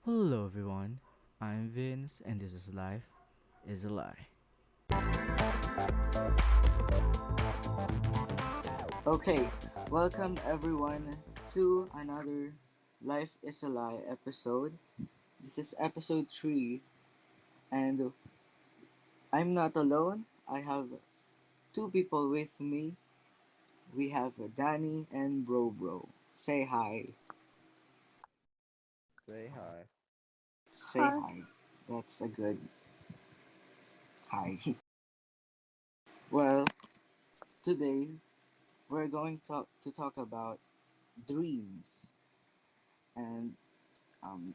Hello everyone, I'm Vince and this is Life is a Lie. Okay, welcome everyone to another Life is a Lie episode. This is episode 3, and I'm not alone. I have two people with me. We have Danny and BroBro. Say hi. Say hi. Say Hi. hi. That's a good hi. Well, today we're going to talk about dreams. And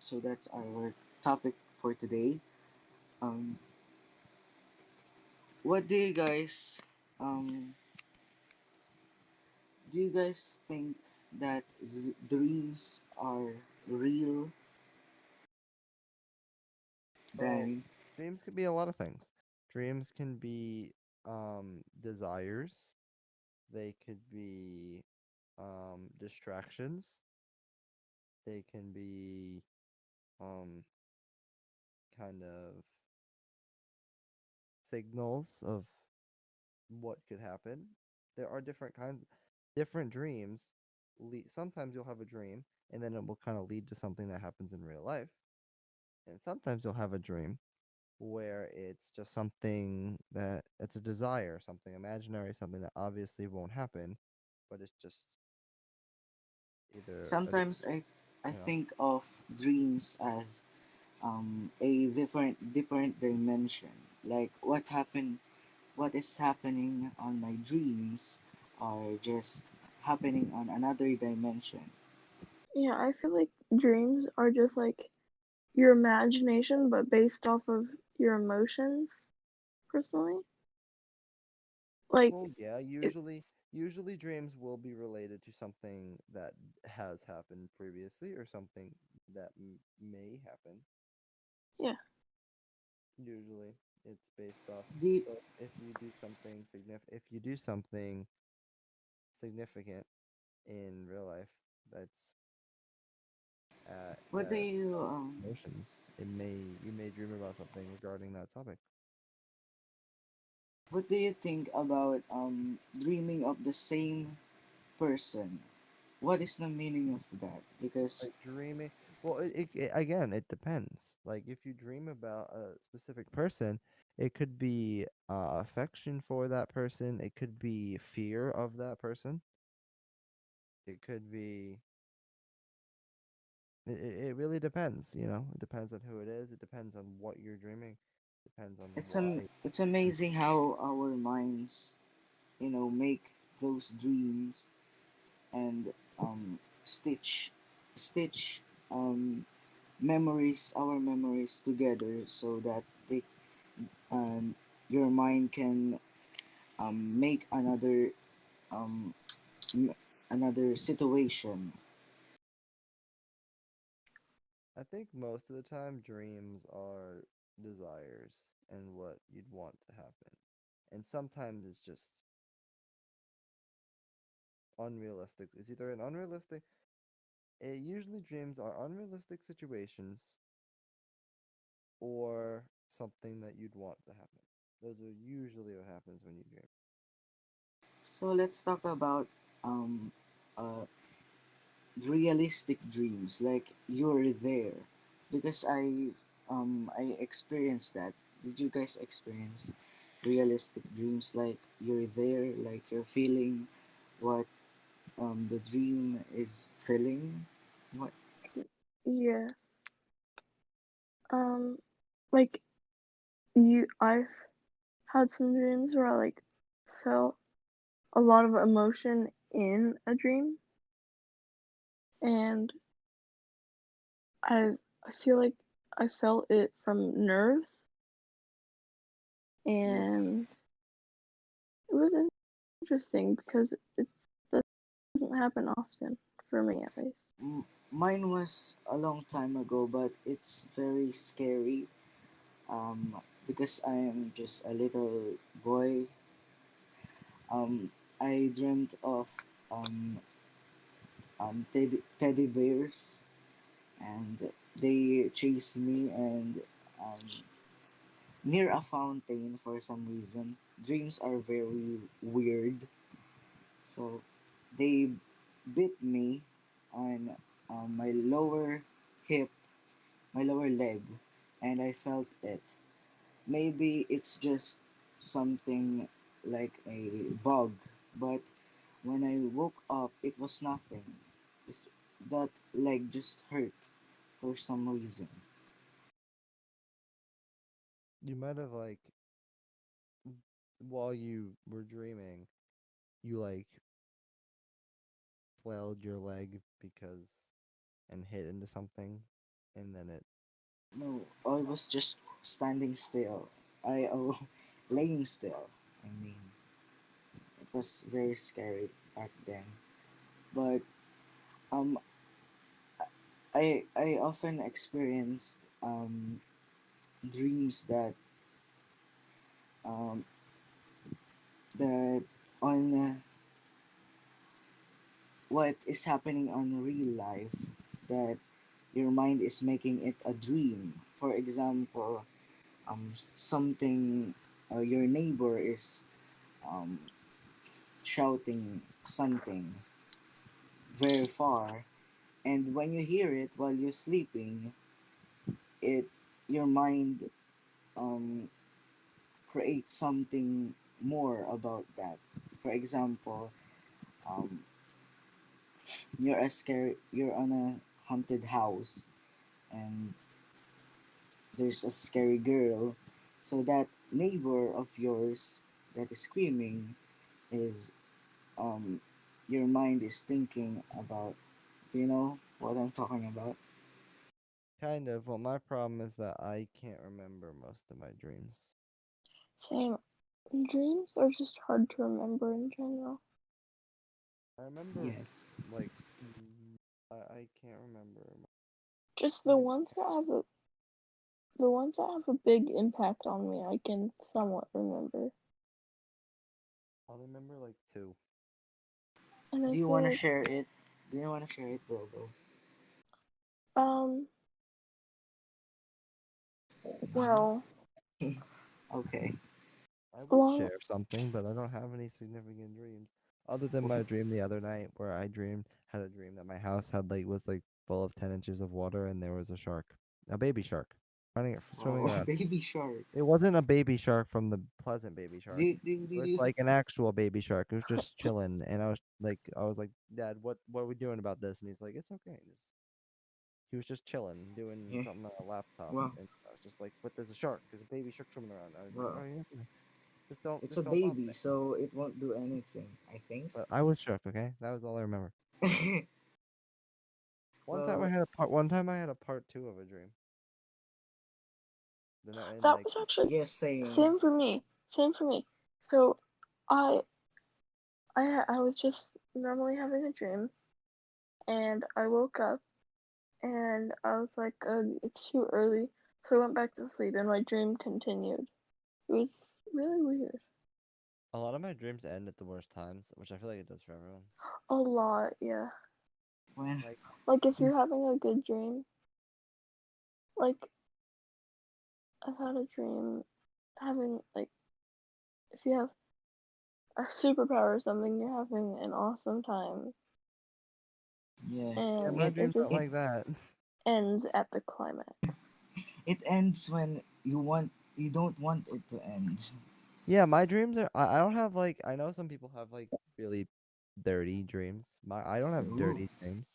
so that's our topic for today. Um, what um do you guys think that dreams are real, Well, Danny? dreams could be a lot of things. Dreams can be desires. They could be distractions. They can be um kind of signals of what could happen. There are different dreams. Sometimes you'll have a dream and then it will kind of lead to something that happens in real life. And sometimes you'll have a dream where it's just something that it's a desire, something imaginary, something that obviously won't happen, but it's just either a Sometimes I you know. think of dreams as a different dimension. Like what is happening on my dreams are just happening on another dimension. Yeah, I feel like dreams are just like your imagination, but based off of your emotions, personally. Like, Well, yeah, it, usually dreams will be related to something that has happened previously or something that may happen. yeah. Usually, it's based off. The So if you do something significant in real life, that's what do that you causes emotions. You may dream about something regarding that topic. what do you think about dreaming of the same person? What is the meaning of that? Because Like dreaming, well, again, it depends. Like if you dream about a specific person, it could be affection for that person. It could be fear of that person. It could be. It really depends. It depends on who it is. It depends on what you're dreaming. Depends on why. it's amazing how our minds, make those dreams and stitch stitch um, our memories together so that they um, your mind can make um, m- another situation. I think most of the time dreams are desires and what you'd want to happen. And sometimes it's just unrealistic. It's either an unrealistic usually dreams are unrealistic situations or something that you'd want to happen. Those are usually what happens when you dream. So let's talk about um, uh, realistic dreams, like you're there, because I experienced that. Did you guys experience realistic dreams, like you're there, like you're feeling what the dream is feeling? What? Yes. Um, like I've had some dreams where I like felt a lot of emotion in a dream, and I feel like I felt it from nerves, Yes. and it was interesting because it doesn't happen often for me at least. Mine was a long time ago, but it's very scary. Because I am just a little boy. I dreamt of teddy bears, and they chase me and near a fountain for some reason. Dreams are very weird. So they bit me on my lower hip, my lower leg, and I felt it. Maybe it's just something like a bug, but when I woke up, it was nothing. It's, that leg just hurt for some reason. You might have like while you were dreaming, you like flailed your leg because and hit into something, and then it. No, I was just standing still. Laying still. I mean, it was very scary back then. But um, I often experience dreams um, that on what is happening on real life that your mind is making it a dream. For example, something your neighbor is um, shouting something very far, and when you hear it while you're sleeping, it your mind um, creates something more about that. For example, um, you're on a haunted house and there's a scary girl. So that neighbor of yours that is screaming is um your mind is thinking about. Do you know what I'm talking about? Kind of. Well, my problem is that I can't remember most of my dreams. Same. Dreams are just hard to remember in general. I remember Yes. like I can't remember my Just dreams. the ones that have a big impact on me, I can somewhat remember. I'll remember like two. And I Do you feel want to like share it? Do you want to share it, Bobo? um well, Okay. I would long share something, but I don't have any significant dreams other than my dream the other night where I dreamed had a dream that my house had like was like full of 10 inches of water and there was a shark, a baby shark, running swimming Wow, around. baby shark. It wasn't a baby shark from the Pleasant baby shark. Do It was you? like an actual baby shark. It was just chilling, and I was like, Dad, what are we doing about this? And he's like, It's okay. He was just chilling, doing Yeah. something on a laptop, Wow. and I was just like, "But there's a shark. There's a baby shark swimming around." I was like, Wow. "Oh, yeah, it's okay. It's a just don't bother baby, me." so it won't do anything. I think. But I was shook. Okay, that was all I remember. Well, One time I had a part two of a dream. Then and that like was actually yes, same. same for me. Same for me. So I I was just normally having a dream and I woke up and I was like, it's too early. So I went back to sleep and my dream continued. It was really weird. a lot of my dreams end at the worst times, which I feel like it does for everyone. A lot, yeah. When Like Like if you, you're having a good dream, like I've had a dream having like if you have a superpower or something, you're having an awesome time yeah, yeah, and my it it dreams just aren't like that. ends at the climax. it ends when you don't want it to end. Yeah, my dreams are. I don't have like. I know some people have like really dirty dreams. I don't have Ooh, dirty dreams.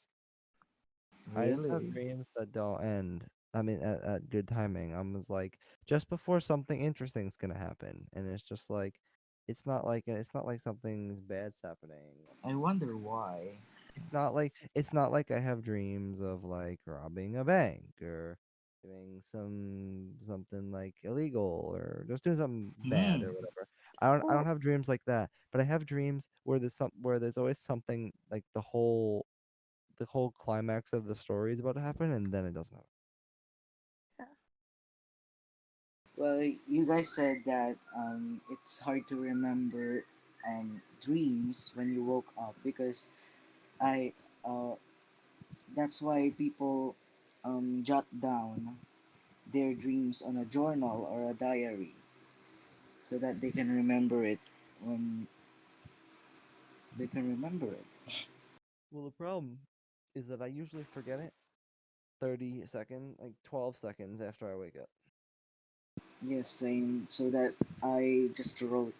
I just have really? dreams that don't end. I mean, at good timing. I was like, just before something interesting's gonna happen, and it's just like, it's not like something's bad's happening. I wonder why. It's not like I have dreams of like robbing a bank or doing something like illegal or just doing something bad or Hmm. whatever. I don't Well, have dreams like that, but I have dreams where there's always something like the whole climax of the story is about to happen and then it doesn't happen. yeah. Well, you guys said that it's hard to remember dreams when you woke up because I that's why people jot down their dreams on a journal or a diary so that they can remember it when they can remember it. Well, the problem is that I usually forget it 30 seconds, like 12 seconds after I wake up. Yes, same. So that I just wrote,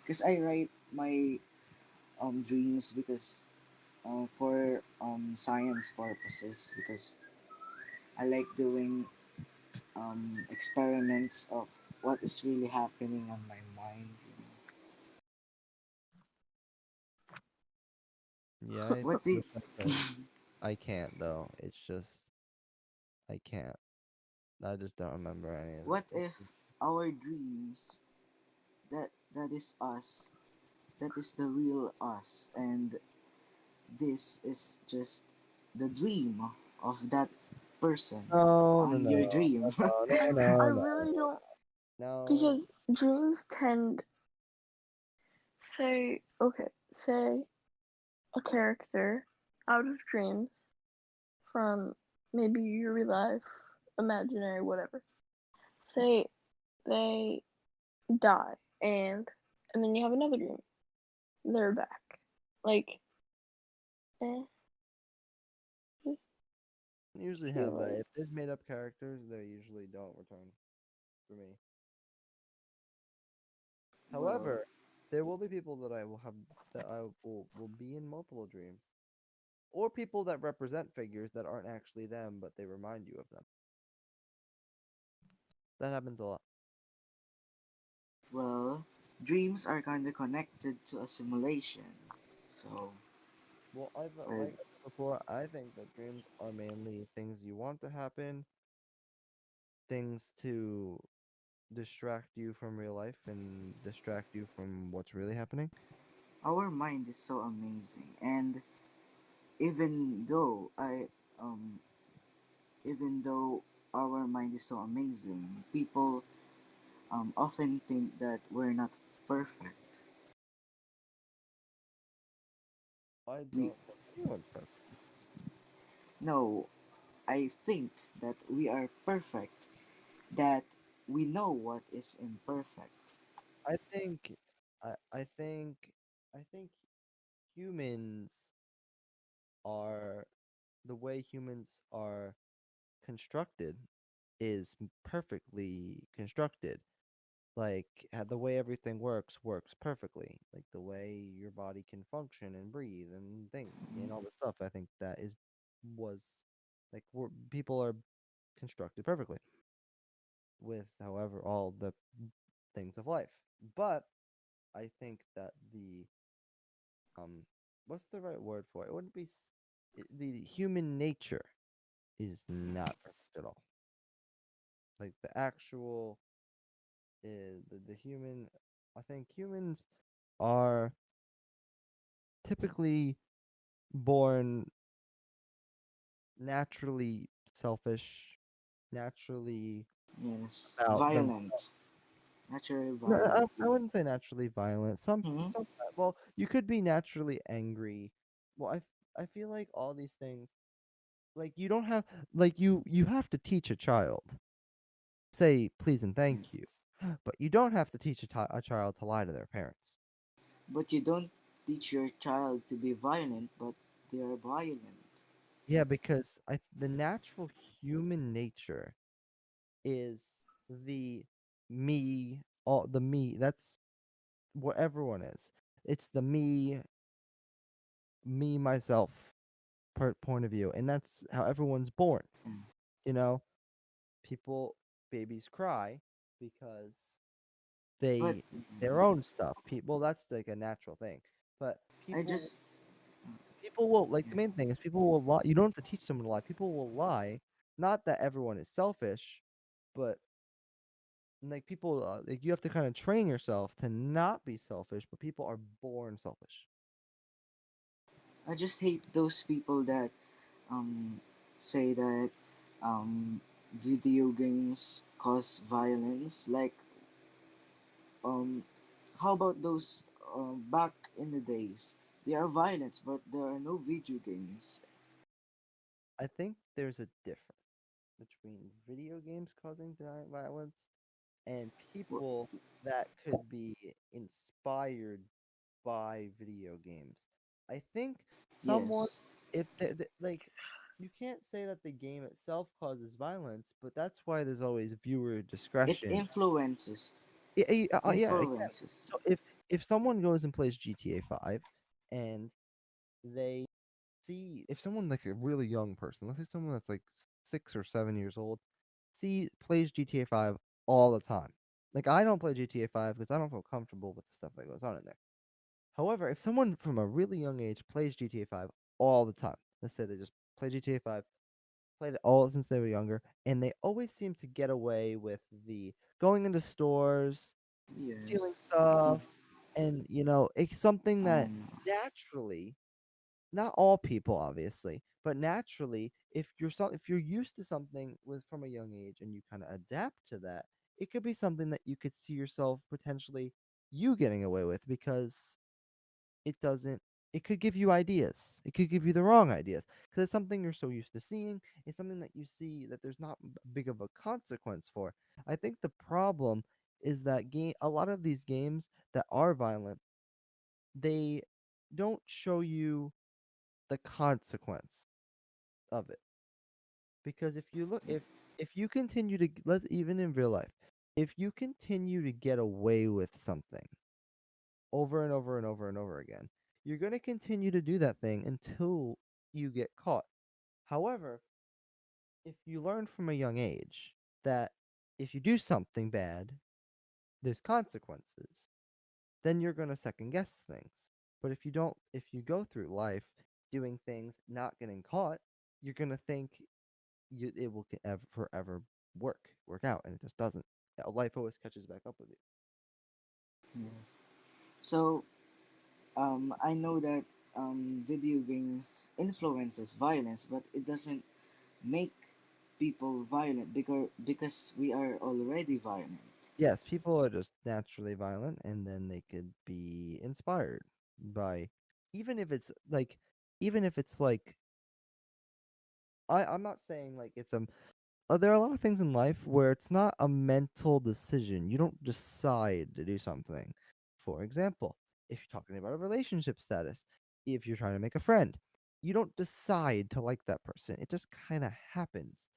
because I write my dreams because for science purposes, because I like doing experiments of what is really happening on my mind. Yeah, I What did wish I could. I can't though. It's just I can't. I just don't remember any of what it. if our dreams, that is us, that is the real us, and this is just the dream of that person No, no, on no, your dream? no, no, I no, no, really don't, no. because dreams tend, say, okay, say a character out of dreams from maybe your real life, imaginary, whatever. Say they die and then you have another dream. They're back. Like, eh, just Usually feel have that. like If there's made up characters, they usually don't return for me. Well, However, there will be people that I will have that I will be in multiple dreams, or people that represent figures that aren't actually them, but they remind you of them. That happens a lot. well, dreams are kind of connected to a simulation. So, Well, or like I said before, I think that dreams are mainly things you want to happen, things to distract you from real life and distract you from what's really happening. our mind is so amazing, and even though I, um, even though our mind is so amazing, people often think that we're not perfect. I We don't think anyone's perfect. No, I think that we are perfect, that we know what is imperfect. I think, I think, I think humans are the way humans are constructed is perfectly constructed. Like the way everything works perfectly. Like the way your body can function and breathe and think and all this stuff. I think that is was like people are constructed perfectly with however all the things of life. But I think that um what's the right word for it? It wouldn't be the human nature is not perfect at all. Like the actual the human I think humans are typically born naturally selfish, naturally Yes, about themselves. violent, naturally No, violent. I wouldn't say naturally violent. Hmm. Well, you could be naturally angry. Well, I feel like all these things like you don't have like you have to teach a child say please and Yeah. thank you, but you don't have to teach a child to lie to their parents. But you don't teach your child to be violent, but they are violent. Yeah, because the natural human nature is the me. That's what everyone is. It's the me myself point of view, and that's how everyone's born. Mm. You know, people babies cry because But they their own stuff. People that's like a natural thing, but I people just, people will like yeah, the main thing is people will lie. You don't have to teach someone to lie. People will lie. Not that everyone is selfish, but like people like you have to kind of train yourself to not be selfish, but people are born selfish. I just hate those people that um say that um video games cause violence. Like, um how about those back in the days? There are violence, but there are no video games. I think there's a difference between video games causing violence and Well, people that could be inspired by video games. I think someone, yes, if like, you can't say that the game itself causes violence, but that's why there's always viewer it discretion. influences. Yeah, yeah. Influences. So if someone goes and plays GTA 5 and they see, if someone like a really young person, let's say someone that's like 6 or 7 years old, plays GTA 5 all the time. Like, I don't play GTA 5 because I don't feel comfortable with the stuff that goes on in there. However, if someone from a really young age plays GTA 5 all the time, let's say they just play GTA 5, played it all since they were younger, and they always seem to get away with the going into stores, stealing Yes. stuff, and it's something that Um. naturally, not all people obviously, but naturally, if you're used to something with from a young age and you kind of adapt to that, it could be something that you could see yourself potentially you getting away with, because it doesn't it could give you ideas. It could give you the wrong ideas because it's something you're so used to seeing. It's something that you see that there's not big of a consequence for. I think the problem is that a lot of these games that are violent, they don't show you the consequence of it. Because if you continue to let's even in real life, if you continue to get away with something over and over and over and over again, you're going to continue to do that thing until you get caught. However, if you learn from a young age that if you do something bad, there's consequences, then you're going to second guess things. But if you go through life doing things, not getting caught, you're going to think it will forever work out, and it just doesn't. Life always catches back up with you. Yes. So, I know that video games influences violence, but it doesn't make people violent because we are already violent. Yes, people are just naturally violent, and then they could be inspired by, even if it's like, even if it's like, I'm not saying like it's there are a lot of things in life where it's not a mental decision. You don't decide to do something. For example, if you're talking about a relationship status, if you're trying to make a friend, you don't decide to like that person. It just kind of happens.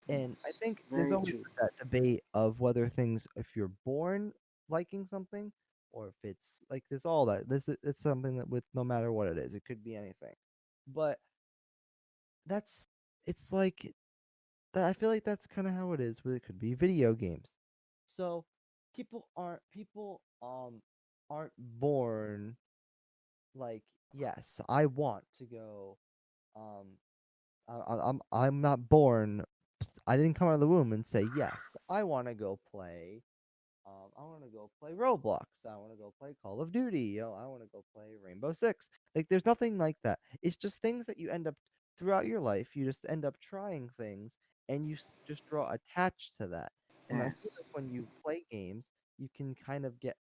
And I Yes, think there's very always true. that debate of whether things, if you're born liking something, or if it's like this, all that. It's something that, with no matter what it is, it could be anything. But that's it's like that. I feel like that's kind of how it is. But it could be video games. So people aren't born like, yes, I want to go. Um, I'm not born. I didn't come out of the womb and say, yes, I want to go play. I want to go play Roblox. I want to go play Call of Duty. I want to go play Rainbow Six. Like, there's nothing like that. It's just things that you end up throughout your life. You just end up trying things, and you just draw attached to that. And I feel Yes. like when you play games, you can kind of get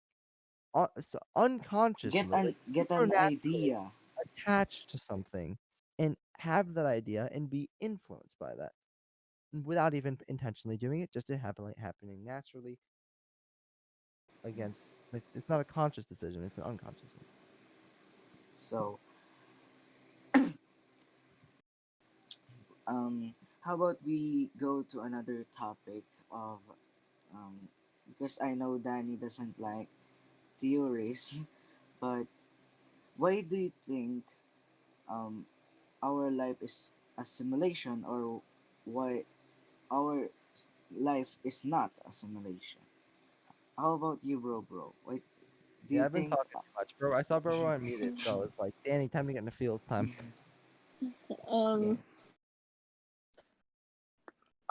unconsciously, like Get an supernaturally, idea. attached to something, and have that idea and be influenced by that without even intentionally doing it, just it happening naturally against, like, it's not a conscious decision, it's an unconscious one. So, how about we go to another topic of because I know Danny doesn't like theories, but why do you think um our life is a simulation, or why our life is not a simulation? How about you, bro? Why do Yeah, you I've been think? talking too much, bro. I saw bro unmuted, so it's like, Danny, time to get into feels time. Um, Yes,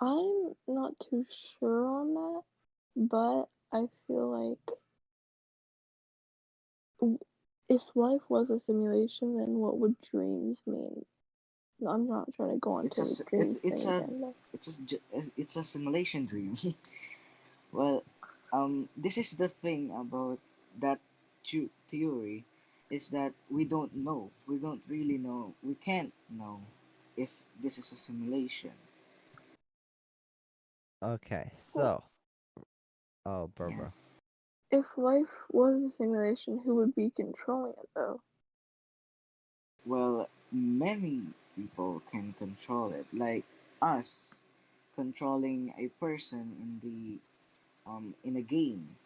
I'm not too sure on that, but I feel like if life was a simulation, then what would dreams mean? I'm not trying to go on it's to a the s- dreams thing again, it's a simulation dream. Well, this is the thing about that theory, is that we don't know. We don't really know. We can't know if this is a simulation. Okay, Well, so oh, BroBro. Yes. if life was a simulation, who would be controlling it though? Well, many people can control it, like us controlling a person in a game.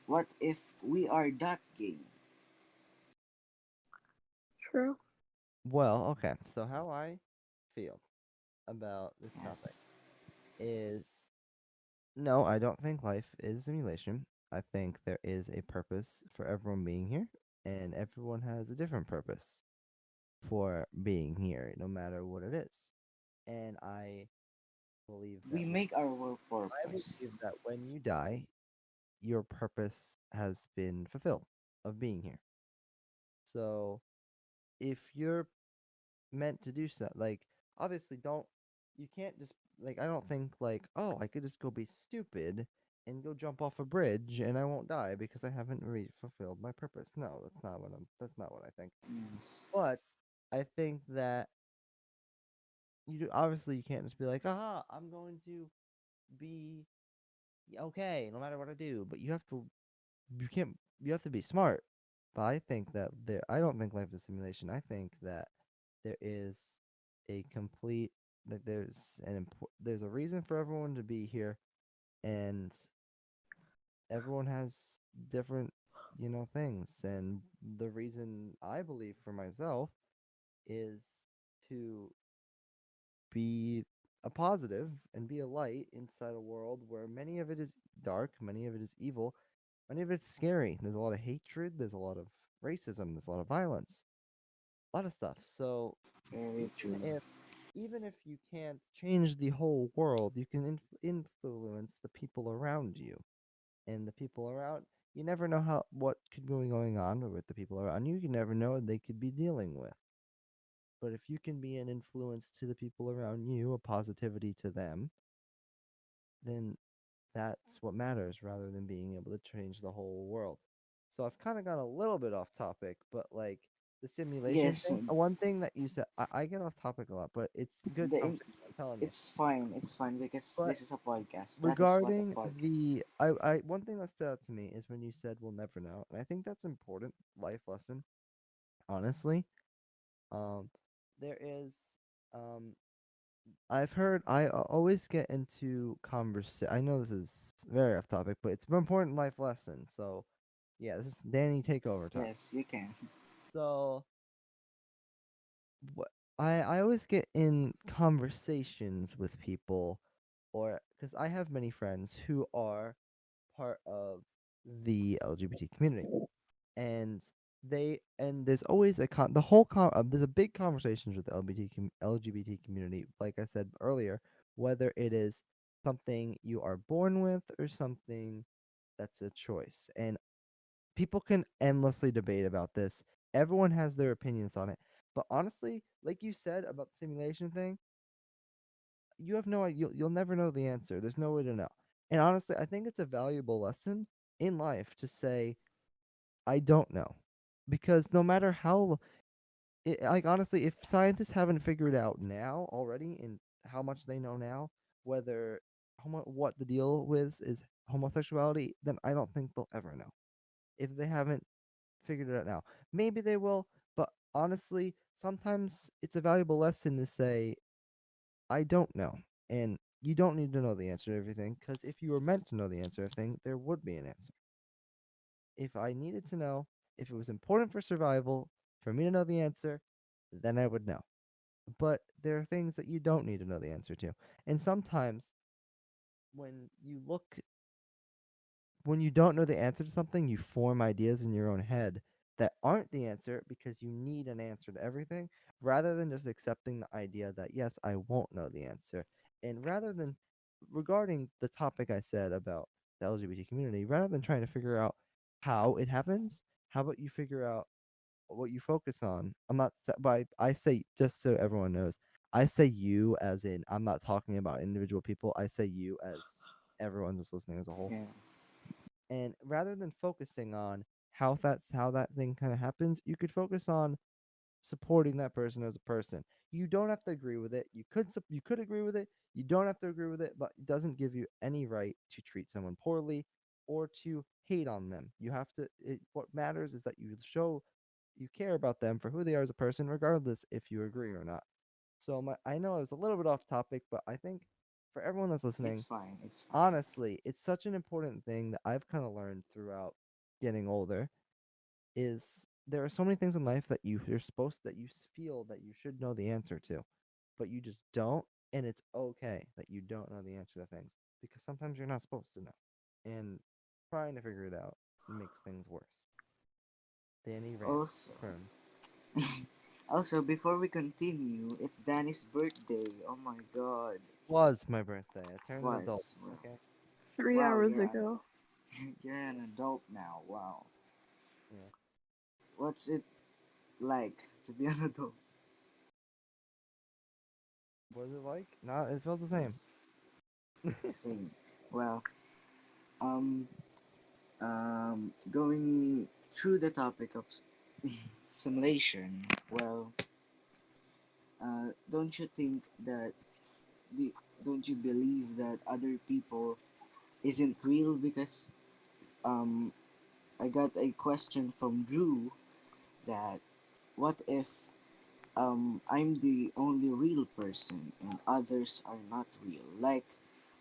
What if we are that game? True. Well, okay. So how I feel about this topic Yes. is no, I don't think life is a simulation. I think there is a purpose for everyone being here, and everyone has a different purpose for being here, no matter what it is. And believe We that when make our I believe purpose. that when you die, your purpose has been fulfilled of being here. So if you're meant to do so, like obviously don't you can't just like I don't think like oh I could just go be stupid and go jump off a bridge and I won't die because I haven't fulfilled my purpose. No, that's not what I think. Yes. But I think that obviously you can't just be like aha I'm going to be okay no matter what I do, but you can't you have to be smart. But I think that I don't think life is a simulation. I think that there is a complete that there's a reason for everyone to be here, and everyone has different things, and the reason I believe for myself is to be a positive and be a light inside a world where many of it is dark, many of it is evil, many of it's scary. There's a lot of hatred, there's a lot of racism, there's a lot of violence, a lot of stuff. So Very even true. if even if you can't change the whole world, you can influence the people around you. And the people around you never know what could be going on with the people around you. You never know what they could be dealing with. But if you can be an influence to the people around you, a positivity to them, then that's what matters rather than being able to change the whole world. So I've kind of gone a little bit off topic, but like the simulation Yes. thing, one thing that you said, I get off topic a lot, but it's good The conversation, I'm telling you. It's fine. It's fine because But this is a podcast. That is what regarding a podcast. the, one thing that stood out to me is when you said we'll never know, and I think that's important life lesson, honestly. Um, there is, um, I've heard always get into conversation. I know this is very off topic, but it's an important life lesson. So, yeah, this is Danny takeover time. Yes, you can. So, what I always get in conversations with people, or because I have many friends who are part of the LGBT community, and there's always there's a big conversations with the LGBT community, like I said earlier, whether it is something you are born with or something that's a choice. And people can endlessly debate about this. Everyone has their opinions on it. But honestly, like you said about the simulation thing, you have no idea. You'll never know the answer. There's no way to know. And honestly, I think it's a valuable lesson in life to say I don't know. Because no matter how, like, honestly, if scientists haven't figured out now already in how much they know now, whether what the deal with is homosexuality, then I don't think they'll ever know. If they haven't figured it out now, maybe they will. But honestly, sometimes it's a valuable lesson to say, I don't know. And you don't need to know the answer to everything, because if you were meant to know the answer to everything, there would be an answer. If I needed to know, if it was important for survival, for me to know the answer, then I would know. But there are things that you don't need to know the answer to. And sometimes when you look when you don't know the answer to something, you form ideas in your own head that aren't the answer because you need an answer to everything, rather than just accepting the idea that, yes, I won't know the answer. And rather than, regarding the topic I said about the LGBT community, rather than trying to figure out how it happens, how about you figure out what you focus on? I'm not, but I say, just so everyone knows, I say you as in, I'm not talking about individual people. I say you as everyone just listening as a whole. Yeah. And rather than focusing on how that thing kind of happens, you could focus on supporting that person as a person. You don't have to agree with it. You could agree with it. You don't have to agree with it, but it doesn't give you any right to treat someone poorly or to hate on them. You have to. What matters is that you show you care about them for who they are as a person, regardless if you agree or not. So I know I was a little bit off topic, but I think for everyone that's It's listening, fine. It's fine. honestly, it's such an important thing that I've kind of learned throughout getting older is there are so many things in life that you're supposed that feel that you should know the answer to, but you just don't, and it's okay that you don't know the answer to things because sometimes you're not supposed to know, and trying to figure it out makes things worse. Danny rant Also, confirmed. also before we continue, it's Danny's birthday. Oh my God. Was my birthday. I turned an adult. Was well. Okay. Three Wow, hours ago. you're an adult now. Wow. Yeah. What's it like to be an adult? What is it like? Not. It feels the same. Yes, same. Well, um, going through the topic of simulation. Well, don't you think that the don't you believe that other people isn't real? Because um, I got a question from Drew that what if I'm the only real person and others are not real? Like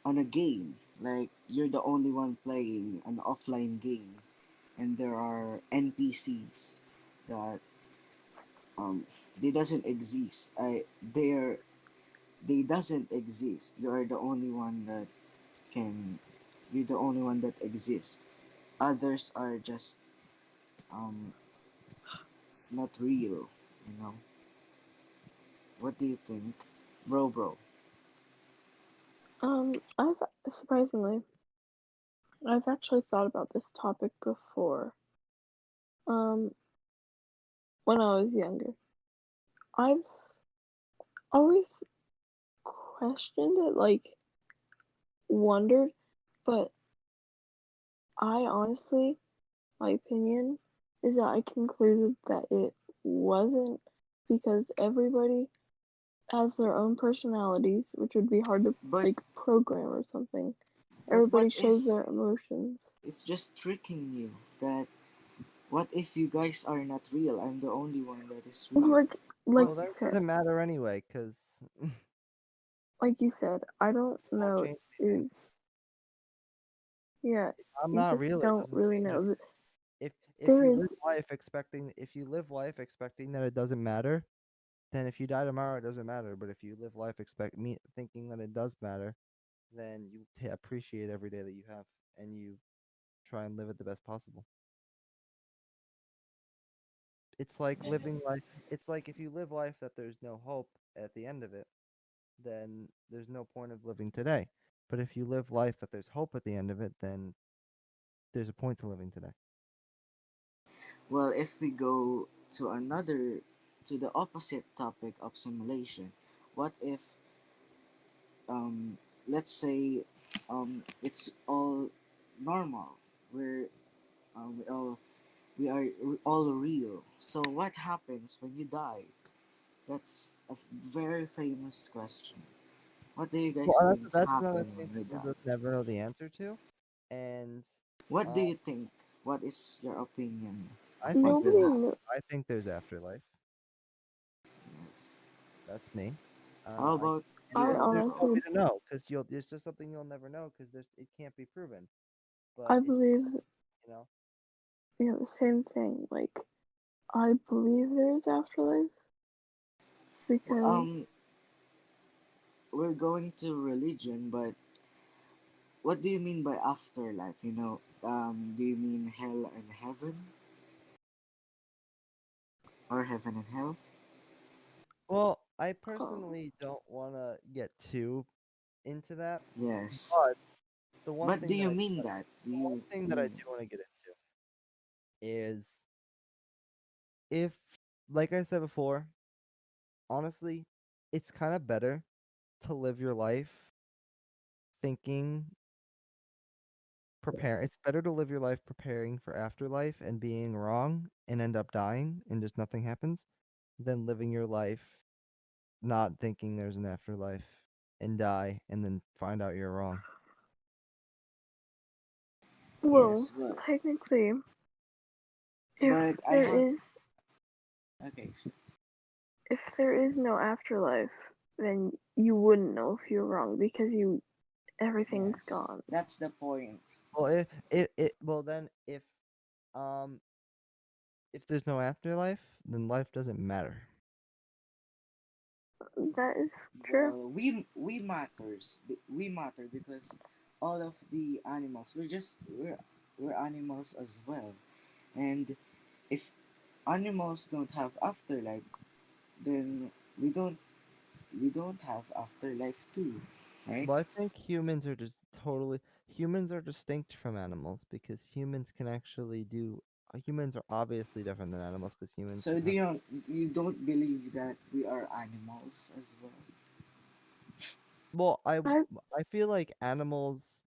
on a game, like you're the only one playing an offline game, and there are NPCs that they doesn't exist. They doesn't exist. You're the only one that can. You're the only one that exists. Others are just um not real. You know. What do you think, bro? I've surprisingly, I've actually thought about this topic before. Um, when I was younger, I've always questioned it, like wondered, but I honestly, my opinion is that I concluded that it wasn't because everybody has their own personalities, which would be hard to But like program or something. what Everybody if shows their emotions. it's just tricking you? That what if you guys are not real? I'm the only one that is real. Like What? Well, you that said, doesn't matter anyway, because I don't won't know change anything. is yeah, I'm you not just real. It don't doesn't really change know. anything. If There you is live life expecting that it doesn't matter, then if you die tomorrow, it doesn't matter. But if you live life thinking that it does matter, then you appreciate every day that you have, and you try and live it the best possible. It's like living life. It's like if you live life that there's no hope at the end of it, then there's no point of living today. But if you live life that there's hope at the end of it, then there's a point to living today. Well, if we go to another, to the opposite topic of simulation, what if um, let's say it's all normal. We're we all we all real. So what happens when you die? That's a very famous question. What do you guys Well, think that's another happen thing when that we you'll die? just never know the answer to. And What do uh, you think? What is your opinion on nobody that? I think there's afterlife. Yes. That's me. How I about and I you, there's no honestly way to know because you'll it's just something you'll never know because it can't be proven. But I it's believe just you know the same thing. Like I believe there is afterlife Well, because we're going to religion, but what do you mean by afterlife? Do you mean hell and heaven, or heaven and hell? well, I um personally don't want to get too into that, Yes. but the one But do thing that you mean that? the one thing that I do want to get into is if, like I said before, honestly, it's kind of better to live your life thinking prepare it's better to live your life preparing for afterlife and being wrong and end up dying and just nothing happens than living your life not thinking there's an afterlife and die and then find out you're wrong. Well, Yes, well, technically, if but I there have is okay. if there is no afterlife, then you wouldn't know if you're wrong because everything's Yes, gone. that's the point. Well, well then um if there's no afterlife, then life doesn't matter. That is true. Well, we matter because all of the animals we're animals as well, and if animals don't have afterlife, then we don't we don't have afterlife too, right? Well, I think humans are distinct from animals because humans can actually do humans are obviously different than animals because humans So have you don't believe that we are animals as well? well, I I feel like animals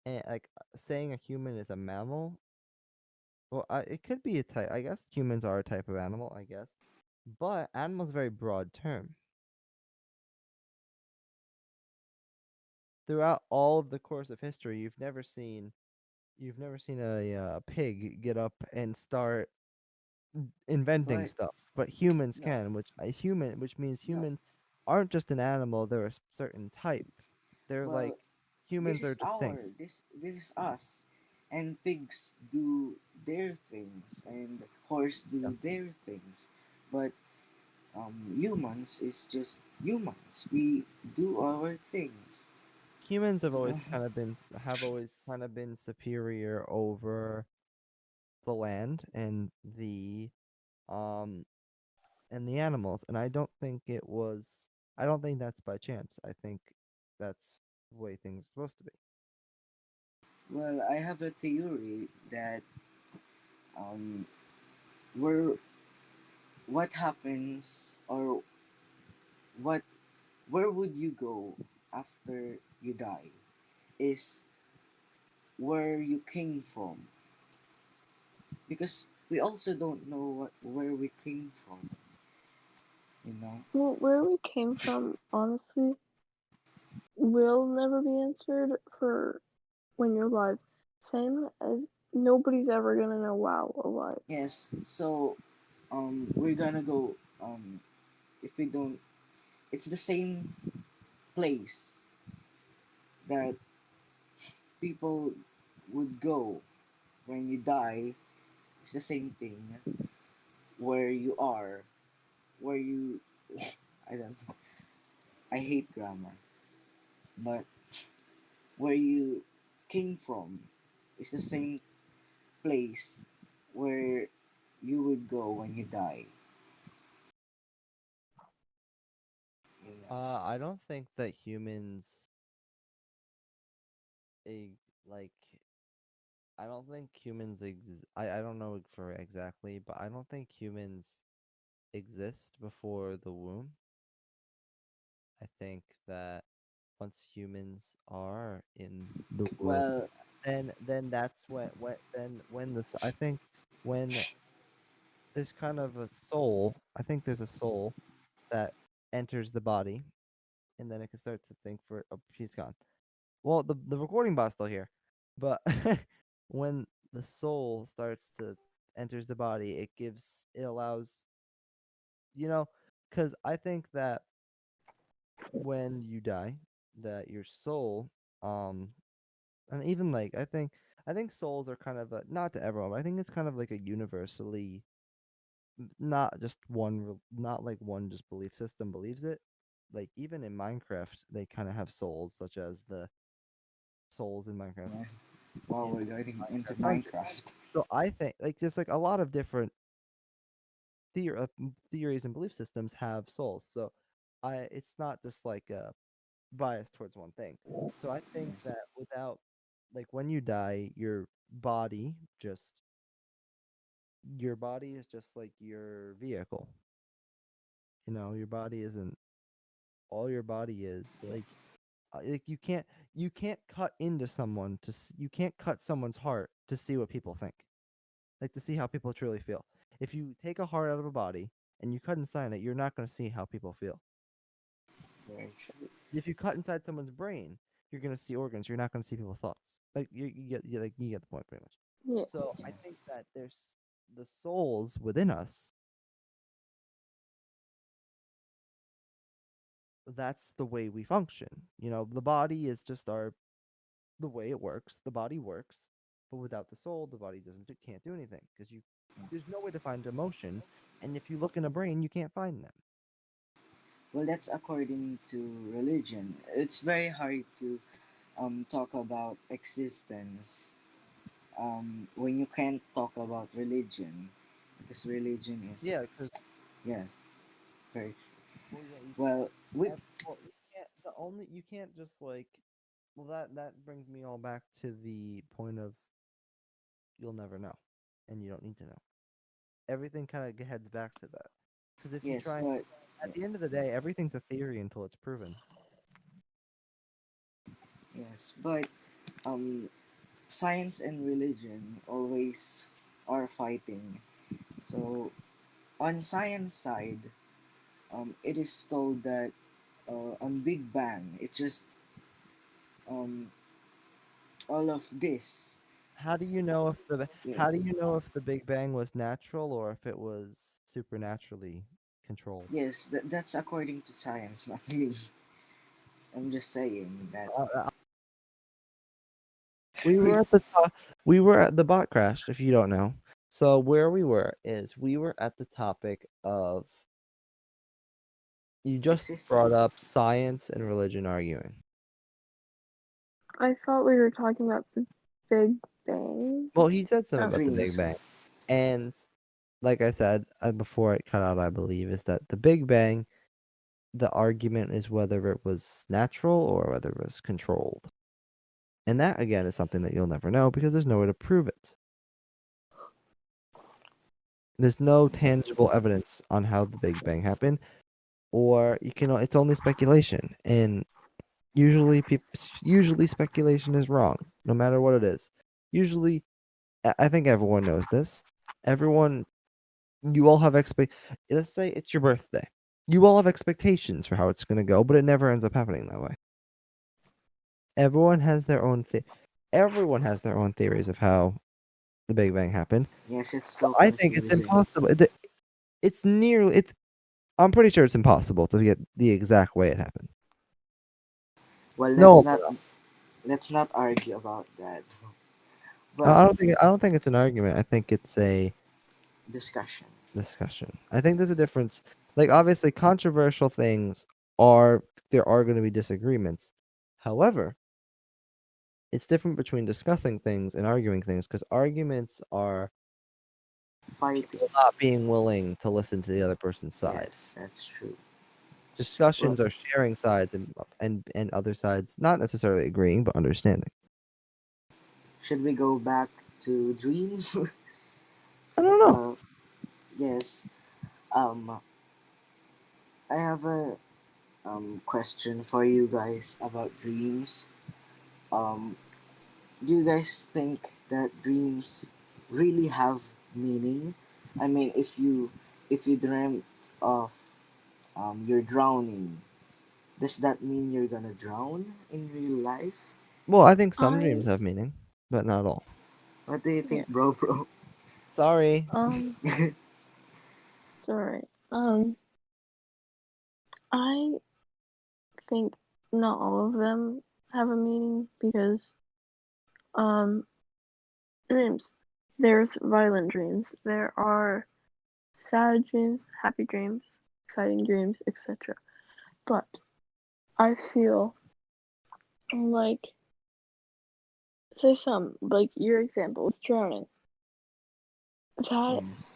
and like saying a human is a mammal. Well, it could be a type. I guess humans are a type of animal, I guess. But animal is a very broad term. Throughout all of the course of history, you've never seen a pig get up and start inventing But stuff, but humans no, can, which means no. humans aren't just an animal; they're a certain type. They're like Well, humans are distinct. this is us, and pigs do their things, and horse Yeah. do their things, but humans is just humans. We do our things, Humans you know. have always kind of been superior over the land um and the animals, and I don't think that's by chance. I think that's the way things are supposed to be. Well, I have a theory that um, where what happens or what where would you go after you die is where you came from, because we also don't know where we came from, you know. well, where we came from, honestly, will never be answered for when you're alive. Same as nobody's ever gonna know while alive. Yes, so we're gonna go if we don't, it's the same place that people would go when you die. It's the same thing where you are, where you I don't know, I hate grammar, but where you came from is the same place where you would go when you die, you know. I don't think that humans eh, like I don't think I don't know for exactly, but I don't think humans exist before the womb. I think that once humans are in the womb, Well, then that's when this I think when there's kind of a soul, I think there's a soul that enters the body, and then it can start to think for oh, she's gone. Well, the recording bot's still here, but when the soul starts to enters the body, it allows because I think that when you die, that your soul, um, and even like I think souls are kind of not to everyone, but I think it's kind of like a universally not just not like one just belief system believes it. Like even in Minecraft, they kind of have souls, such as the souls in Minecraft yeah, while in we're getting into Minecraft dungeons. Minecraft. So I think like just like a lot of different theories and belief systems have souls. So it's not just like a bias towards one thing. So I think Yes. that without like when you die, body just your body is just like your vehicle. Your body isn't all your body is Yeah. like you can't cut into someone you can't cut someone's heart to see what people think, like to see how people truly feel. If you take a heart out of a body and you cut inside it, you're not going to see how people feel. Very true. If you cut inside someone's brain, you're going to see organs. You're not going to see people's thoughts. Like you get the point pretty much. Yeah. So I think that there's the souls within us. That's the way we function. You know, the body is just the way it works. The body works, but without the soul, the body can't do anything because there's no way to find emotions, and if you look in a brain, you can't find them. Well, that's according to religion. It's very hard to talk about existence when you can't talk about religion, because religion is, Yeah, because yes, very well, yeah, well. We well, you can't. The only you can't just like. Well, that brings me all back to the point of you'll never know, and you don't need to know. Everything kind of heads back to that. Because if you yes, try, but at the end of the day, everything's a theory until it's proven. yes, but um, science and religion always are fighting. So on science side, it is told that on Big Bang, it's just um, all of this. How do Yes, you know if the Big Bang was natural or if it was supernaturally controlled? yes, that's according to science, not me. I'm just saying that. Uh, uh, we were at the top. We were at the bot crashed. If you don't know, so where we were is we were at the topic of you just brought Existence. up science and religion arguing. I thought we were talking about the Big Bang. Well, he said something Oh, about the Big Dreams. Bang, and like I said before it cut out, I believe is that the Big Bang. The argument is whether it was natural or whether it was controlled. And that again is something that you'll never know because there's no way to prove it. There's no tangible evidence on how the Big Bang happened, or you can. It's only speculation, and usually speculation is wrong, no matter what it is. Usually, I think everyone knows this. Everyone, you all have Let's say it's your birthday. You all have expectations for how it's gonna go, but it never ends up happening that way. Everyone has their own everyone has their own theories of how the Big Bang happened. Yes, it's So so I think it's confusing. impossible. It's nearly it's I'm pretty sure it's impossible to get the exact way it happened. Well, No, but let's not argue about that. But I don't think it's an argument. I think it's a discussion. discussion. I think there's a Yes. difference. Like obviously controversial things are there are going to be disagreements. However, it's different between discussing things and arguing things because arguments are Fighting. people not being willing to listen to the other person's side. Yes, that's true. Well, Discussions are sharing sides and other sides not necessarily agreeing but understanding. should we go back to dreams? I don't know. uh, yes. Um, I have a question for you guys about dreams. Um, do you guys think that dreams really have meaning? I mean, if you dreamt of you're drowning, does that mean you're gonna drown in real life? Well, I think some dreams I have meaning, but not all. What do you yeah. think, bro, bro? Sorry. Um, it's alright. I think not all of them have a meaning because um dreams. There's violent dreams. There are sad dreams, happy dreams, exciting dreams, etc. But I feel like say some like your example is drowning. That Yes.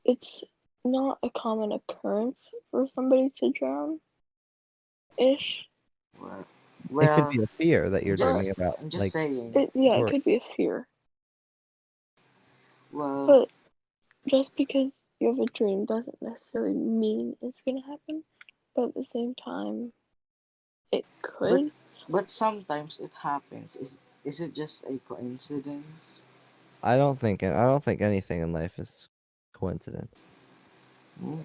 it's not a common occurrence for somebody to drown ish. Well, It could well, be a fear that I'm you're Or dreaming just about, I'm just like saying. it yeah, it worry. could be a fear. Well, But just because you have a dream doesn't necessarily mean it's gonna happen. But at the same time it but could. sometimes it happens. Is it just a coincidence? I don't think anything in life is coincidence. Hmm?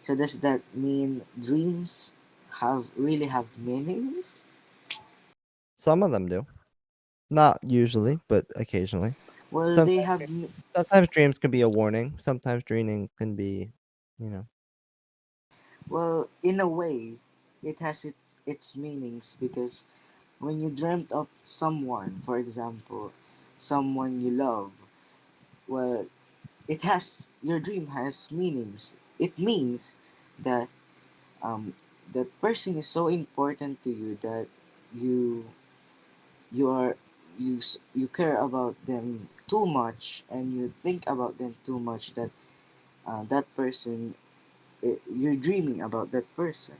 So does that mean dreams have meanings? Some of them do. Not usually, but occasionally. Well, they Sometimes have. sometimes dreams can be a warning. Sometimes dreaming can be, you know. Well, in a way, it has its meanings because when you dreamt of someone, for example, someone you love, well, it has your dream has meanings. It means that um, that person is so important to you that you you are you care about them too much and you think about them too much that that person you're dreaming about that person,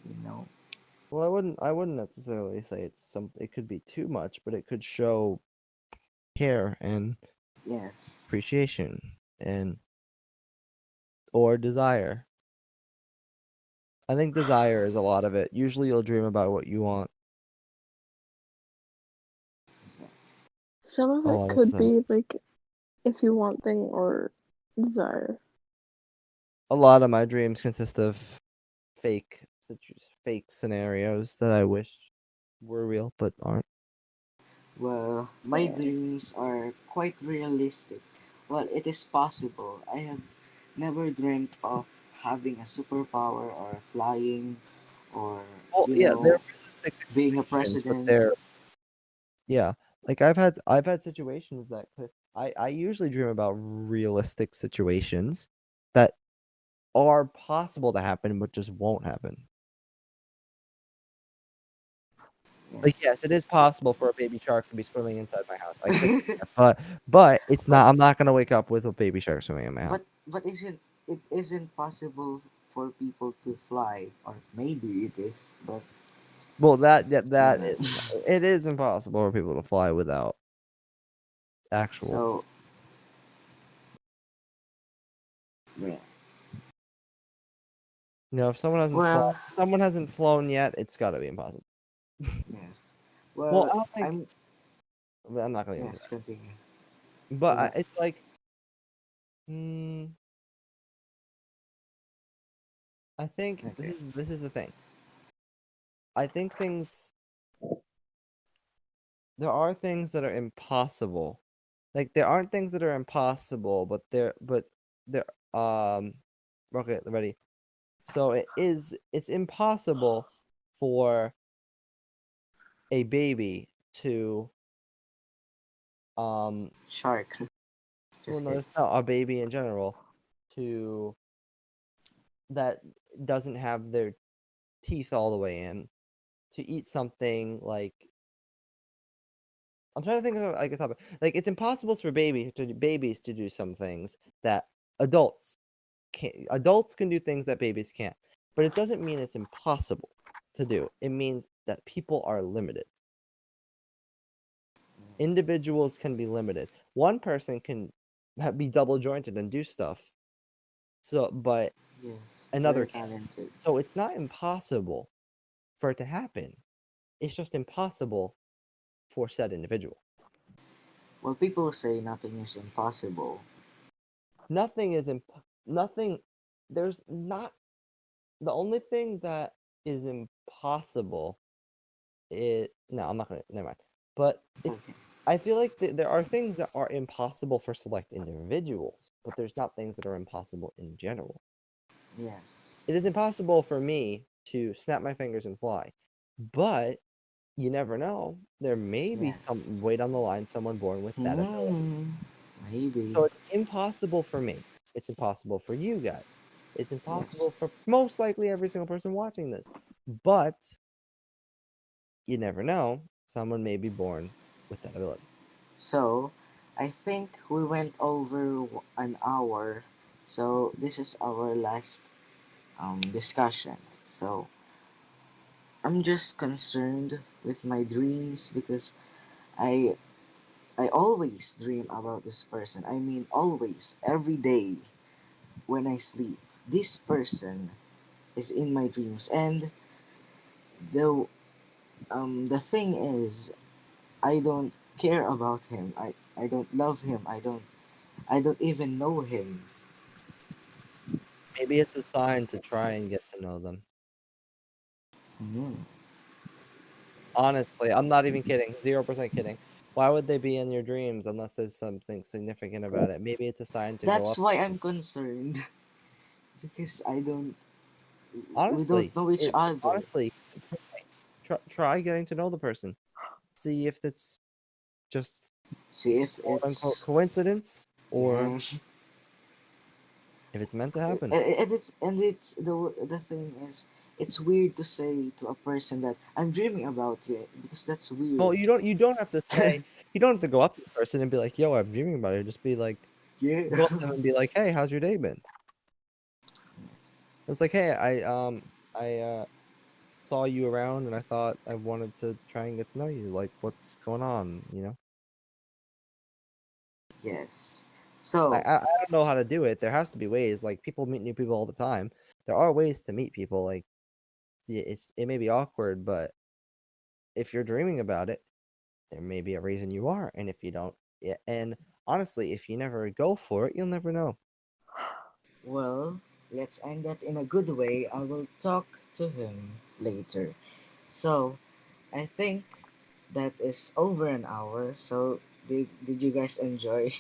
you know. Well, I wouldn't necessarily say it could be too much, but it could show care and Yes. appreciation and or desire. I think desire is a lot of it. Usually you'll dream about what you want Some of a it lot of could the time. be like if you want thing or desire. A lot of my dreams consist of fake fake scenarios that I wish were real but aren't. Well, my Yeah. dreams are quite realistic. Well, it is possible. I have never dreamt of having a superpower or flying or, Well, you yeah, they're know, realistic being a situations, but president. they're yeah. Like I've had situations that could I usually dream about realistic situations that are possible to happen but just won't happen. Like, yes, it is possible for a baby shark to be swimming inside my house. I could see Yeah. that, but it's but not. I'm not gonna wake up with a baby shark swimming in my house. but isn't it isn't possible for people to fly, or maybe it is, but Well, that yeah. is, it is impossible for people to fly without actual. So yeah. If Well, someone hasn't flown yet, it's got to be impossible. yes. Well, Well, I don't think. I'm I'm not gonna get into yes. Continue. that. But Go ahead. it's like, hmm, I think this Okay. is this is the thing. I think there are things that are impossible. Like there aren't things that are impossible, they're okay, ready. So it's impossible for a baby to um Shark. well Just no, kidding. it's not a baby in general to that doesn't have their teeth all the way in to eat something like I'm trying to think of like a topic. Like it's impossible for babies to do some things that adults adults can do things that babies can't. But it doesn't mean it's impossible to do. It means that people are limited. Individuals can be limited. One person can be double jointed and do stuff. So, but Yes. another Very can't. talented. So it's not impossible for it to happen. It's just impossible for said individual. Well, people say nothing is impossible. Nothing is nothing. There's not the only thing that is impossible. It no, I'm not gonna. Never mind. But it's. Okay. I feel like there are things that are impossible for select individuals, but there's not things that are impossible in general. Yes. It is impossible for me to snap my fingers and fly, but you never know. There may be Yeah. some way down the line someone born with that ability. Maybe. So it's impossible for me. It's impossible for you guys. It's Yes. impossible for most likely every single person watching this. But you never know. Someone may be born with that ability. So, I think we went over an hour. So this is our last discussion. So I'm just concerned with my dreams because I I always dream about this person. I mean, always, every day when I sleep, this person is in my dreams. And the thing is, I don't care about him. I don't love him. I don't even know him. Maybe it's a sign to try and get to know them. Hmm. Honestly, I'm not even kidding. 0% kidding. Why would they be in your dreams unless there's something significant about it? Maybe it's a sign to go That's up to why them. I'm concerned because we don't Honestly, know each other. honestly, try getting to know the person. See if it's just See if quote unquote it's coincidence or yes. if it's meant to happen. And it's the thing is it's weird to say to a person that I'm dreaming about you because that's Well, weird. you don't have to say you don't have to go up to the person and be like, "Yo, I'm dreaming about it." Just be like, Yeah. go up to them and be like, "Hey, how's your day been?" Yes. It's like, "Hey, I saw you around and I thought I wanted to try and get to know you. Like, what's going on?" You know. Yes. I, So I I don't know how to do it. There has to be ways. Like people meet new people all the time. There are ways to meet people. Like it may be awkward, but if you're dreaming about it, there may be a reason you are. And if you don't, yeah, and honestly, if you never go for it, you'll never know. well, let's end that in a good way. I will talk to him later. So I think that is over an hour. So did you guys enjoy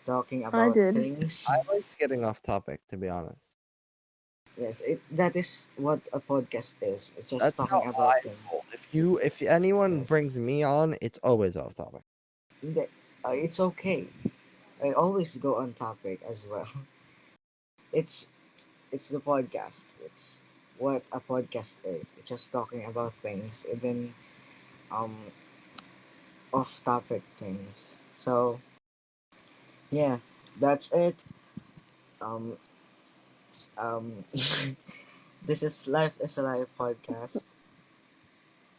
talking I about did. things? I like getting off topic, to be honest. Yes, that is what a podcast is. It's just That's how talking about I things. roll. If anyone Yes, brings me on, it's always off topic. The- it's okay. I always go on topic as well. It's it's the podcast. It's what a podcast is. It's just talking about things, even um off topic things. So yeah, that's it. Um this is Life is a Life podcast.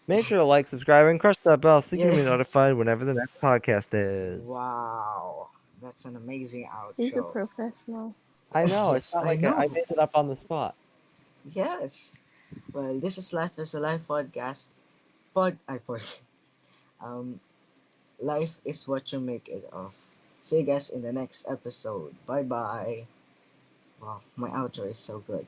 Make sure to like, subscribe, and crush that bell so you can be Yes. notified whenever the next podcast is. Wow. That's an amazing He's a outro. professional. I know it's Yes, not I like I know. made it up on the spot. Yes. Well, this is Life is a Life podcast. I pod. Um, life is what you make it of. See you guys in the next episode. Bye bye. Wow, my outro is so good.